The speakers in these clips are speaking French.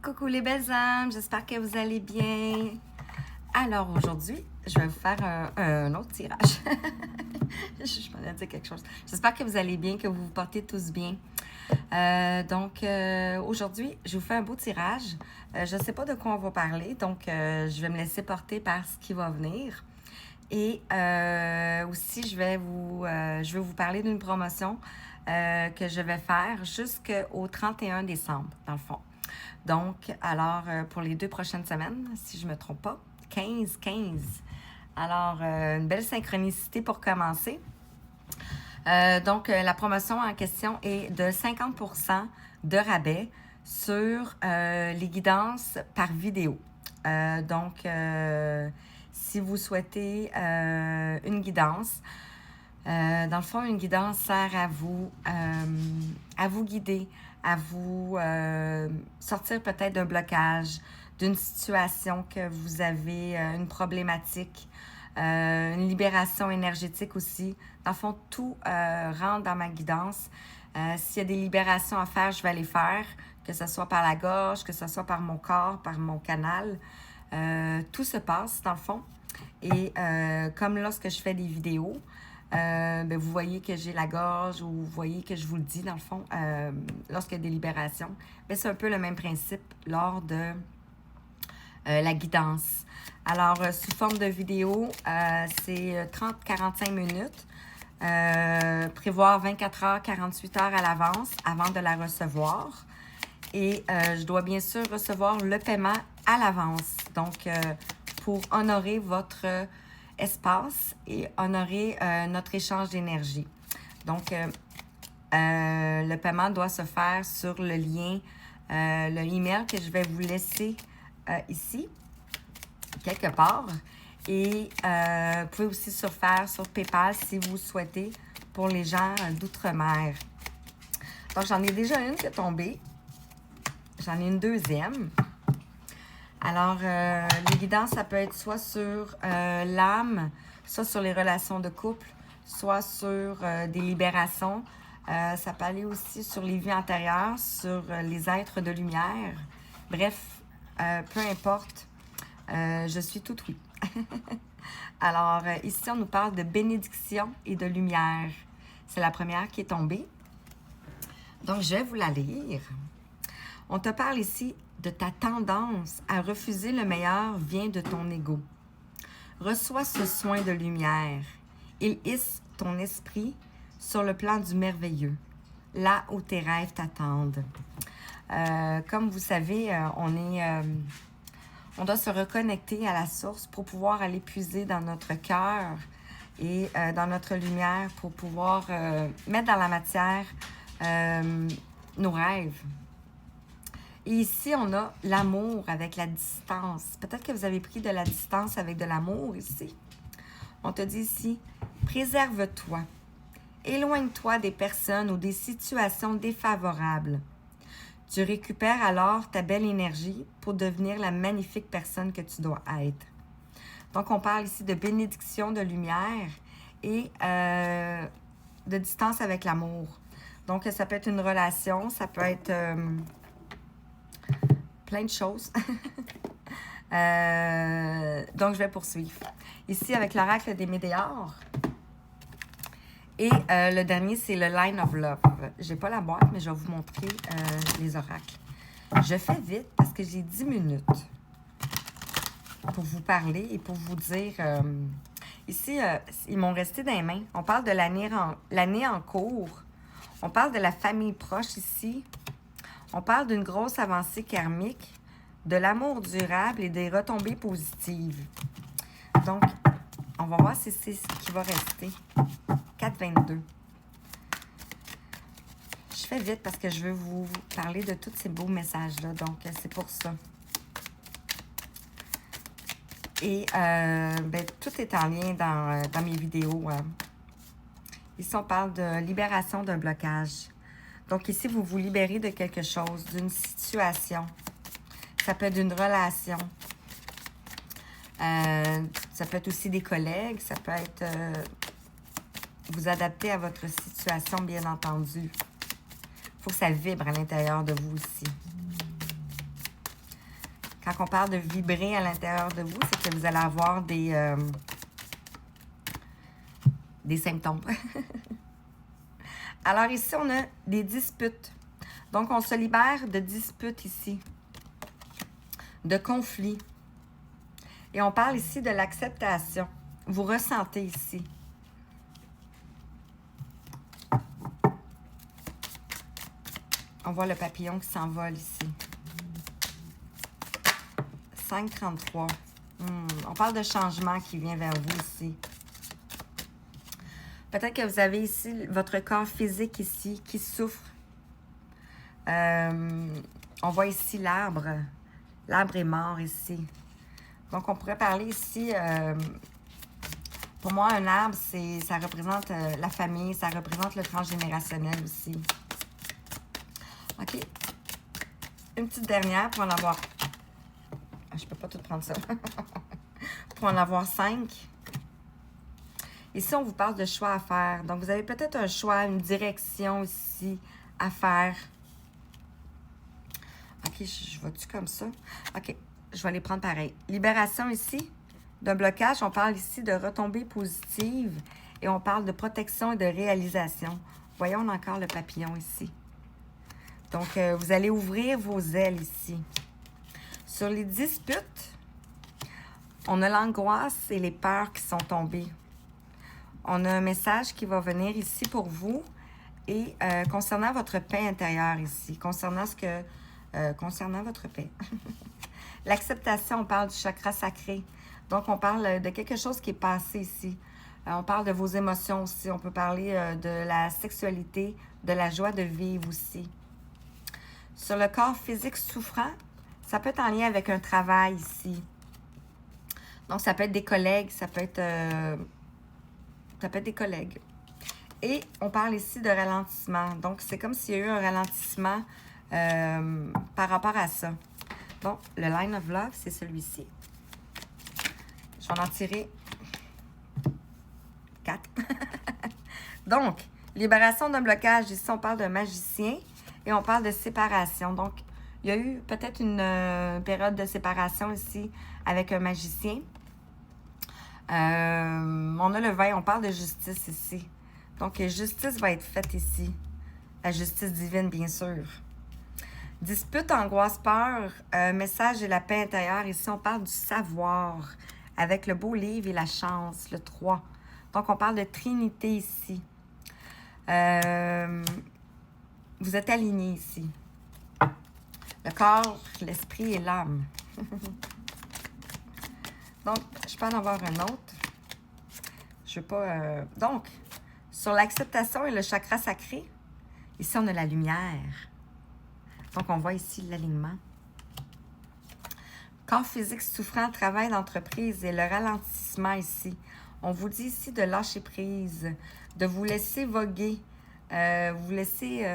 Coucou les belles âmes, j'espère que vous allez bien. Alors aujourd'hui, je vais vous faire un autre tirage. Je m'en ai dit quelque chose. J'espère que vous allez bien, que vous vous portez tous bien. Aujourd'hui, je vous fais un beau tirage. Je ne sais pas de quoi on va parler, donc je vais me laisser porter par ce qui va venir. Et aussi, je vais vous parler d'une promotion que je vais faire jusqu'au 31 décembre, dans le fond. Donc, alors, pour les 2 prochaines semaines, si je ne me trompe pas, 15. Alors, une belle synchronicité pour commencer. La promotion en question est de 50% de rabais sur les guidances par vidéo. Si vous souhaitez une guidance, dans le fond, une guidance sert à vous guider, à vous sortir peut-être d'un blocage, d'une situation que vous avez, une problématique, une libération énergétique aussi. Dans le fond, tout rentre dans ma guidance. S'il y a des libérations à faire, je vais les faire, que ce soit par la gorge, que ce soit par mon corps, par mon canal. Tout se passe, dans le fond. Et comme lorsque je fais des vidéos, vous voyez que j'ai la gorge ou vous voyez que je vous le dis, dans le fond, lorsqu'il y a des libérations. C'est un peu le même principe lors de la guidance. Alors, sous forme de vidéo, c'est 30-45 minutes. Prévoir 24 heures, 48 heures à l'avance avant de la recevoir. Et je dois bien sûr recevoir le paiement à l'avance. Donc, pour honorer votre espace et honorer notre échange d'énergie. Donc, le paiement doit se faire sur le lien, le email que je vais vous laisser ici, quelque part. Et vous pouvez aussi faire sur PayPal si vous souhaitez pour les gens d'outre-mer. Donc, j'en ai déjà une qui est tombée. J'en ai une deuxième. Alors, les guidances, ça peut être soit sur l'âme, soit sur les relations de couple, soit sur des libérations. Ça peut aller aussi sur les vies antérieures, sur les êtres de lumière. Bref, peu importe, je suis toute oui. Alors, ici, on nous parle de bénédiction et de lumière. C'est la première qui est tombée. Donc, je vais vous la lire. On te parle ici de ta tendance à refuser le meilleur vient de ton ego. Reçois ce soin de lumière. Il hisse ton esprit sur le plan du merveilleux, là où tes rêves t'attendent. Comme vous savez, on doit se reconnecter à la source pour pouvoir aller puiser dans notre cœur et dans notre lumière pour pouvoir mettre dans la matière nos rêves. Et ici, on a l'amour avec la distance. Peut-être que vous avez pris de la distance avec de l'amour ici. On te dit ici, préserve-toi. Éloigne-toi des personnes ou des situations défavorables. Tu récupères alors ta belle énergie pour devenir la magnifique personne que tu dois être. Donc, on parle ici de bénédiction, de lumière et de distance avec l'amour. Donc, ça peut être une relation, ça peut être plein de choses. Donc, je vais poursuivre. Ici, avec l'oracle des météores. Et le dernier, c'est le Line of Love. Je n'ai pas la boîte, mais je vais vous montrer les oracles. Je fais vite parce que j'ai 10 minutes pour vous parler et pour vous dire... ici, ils m'ont resté dans les mains. On parle de l'année en cours. On parle de la famille proche ici. On parle d'une grosse avancée karmique, de l'amour durable et des retombées positives. Donc, on va voir si c'est ce qui va rester. 4,22. Je fais vite parce que je veux vous parler de tous ces beaux messages-là. Donc, c'est pour ça. Et tout est en lien dans mes vidéos. Ici, on parle de libération d'un blocage. Donc, ici, vous vous libérez de quelque chose, d'une situation. Ça peut être d'une relation. Ça peut être aussi des collègues. Ça peut être vous adapter à votre situation, bien entendu. Il faut que ça vibre à l'intérieur de vous aussi. Quand on parle de vibrer à l'intérieur de vous, c'est que vous allez avoir des symptômes. Alors ici, on a des disputes. Donc, on se libère de disputes ici, de conflits. Et on parle ici de l'acceptation. Vous ressentez ici. On voit le papillon qui s'envole ici. 5,33. On parle de changement qui vient vers vous ici. Peut-être que vous avez ici votre corps physique ici qui souffre. On voit ici l'arbre. L'arbre est mort ici. Donc, on pourrait parler ici, pour moi, un arbre, ça représente la famille, ça représente le transgénérationnel aussi. OK. Une petite dernière pour en avoir... Je ne peux pas tout prendre ça. Pour en avoir 5. Ici, on vous parle de choix à faire. Donc, vous avez peut-être un choix, une direction ici à faire. OK, je vais-tu comme ça? OK, je vais les prendre pareil. Libération ici, d'un blocage. On parle ici de retombées positives et on parle de protection et de réalisation. Voyons, on a encore le papillon ici. Donc, vous allez ouvrir vos ailes ici. Sur les disputes, on a l'angoisse et les peurs qui sont tombées. On a un message qui va venir ici pour vous et concernant votre paix intérieure ici, concernant votre paix. L'acceptation, on parle du chakra sacré. Donc, on parle de quelque chose qui est passé ici. On parle de vos émotions aussi. On peut parler de la sexualité, de la joie de vivre aussi. Sur le corps physique souffrant, ça peut être en lien avec un travail ici. Donc, ça peut être des collègues, ça peut être des collègues. Et on parle ici de ralentissement. Donc, c'est comme s'il y a eu un ralentissement par rapport à ça. Bon, le Line of Love, c'est celui-ci. Je vais en tirer 4. Donc, libération d'un blocage. Ici, on parle d'un magicien et on parle de séparation. Donc, il y a eu peut-être une période de séparation ici avec un magicien. On a le 20, on parle de justice ici. Donc, justice va être faite ici. La justice divine, bien sûr. Dispute, angoisse, peur, message et la paix intérieure. Ici, on parle du savoir avec le beau livre et la chance, le 3. Donc, on parle de trinité ici. Vous êtes alignés ici. Le corps, l'esprit et l'âme. Donc, je peux en avoir un autre. Je ne veux pas... Donc, sur l'acceptation et le chakra sacré, ici, on a la lumière. Donc, on voit ici l'alignement. Corps physique souffrant, travail d'entreprise et le ralentissement ici. On vous dit ici de lâcher prise, de vous laisser voguer, vous laisser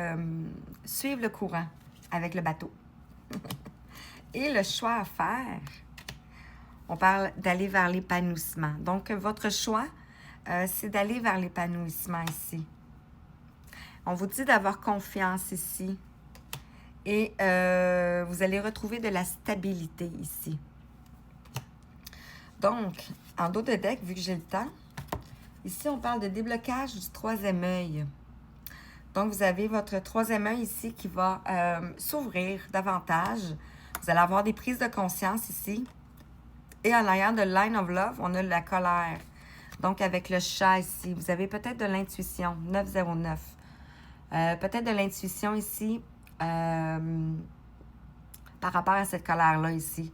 suivre le courant avec le bateau. Et le choix à faire, on parle d'aller vers l'épanouissement. Donc, votre choix, c'est d'aller vers l'épanouissement ici. On vous dit d'avoir confiance ici. Et vous allez retrouver de la stabilité ici. Donc, en dos de deck, vu que j'ai le temps, ici, on parle de déblocage du troisième œil. Donc, vous avez votre troisième œil ici qui va s'ouvrir davantage. Vous allez avoir des prises de conscience ici. Et en arrière de Line of Love, on a la colère. Donc, avec le chat ici, vous avez peut-être de l'intuition, 909. Peut-être de l'intuition ici par rapport à cette colère-là ici.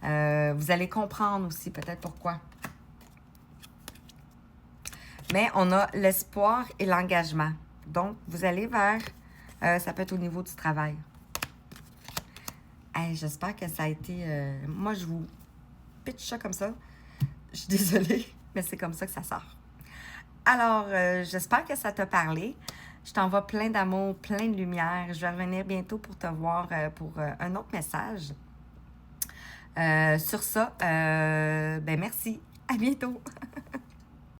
Vous allez comprendre aussi peut-être pourquoi. Mais on a l'espoir et l'engagement. Donc, vous allez vers... ça peut être au niveau du travail. Hey, j'espère que ça a été... moi, je vous pitch ça comme ça. Je suis désolée, mais c'est comme ça que ça sort. Alors, j'espère que ça t'a parlé. Je t'envoie plein d'amour, plein de lumière. Je vais revenir bientôt pour te voir pour un autre message. Sur ça, ben merci. À bientôt.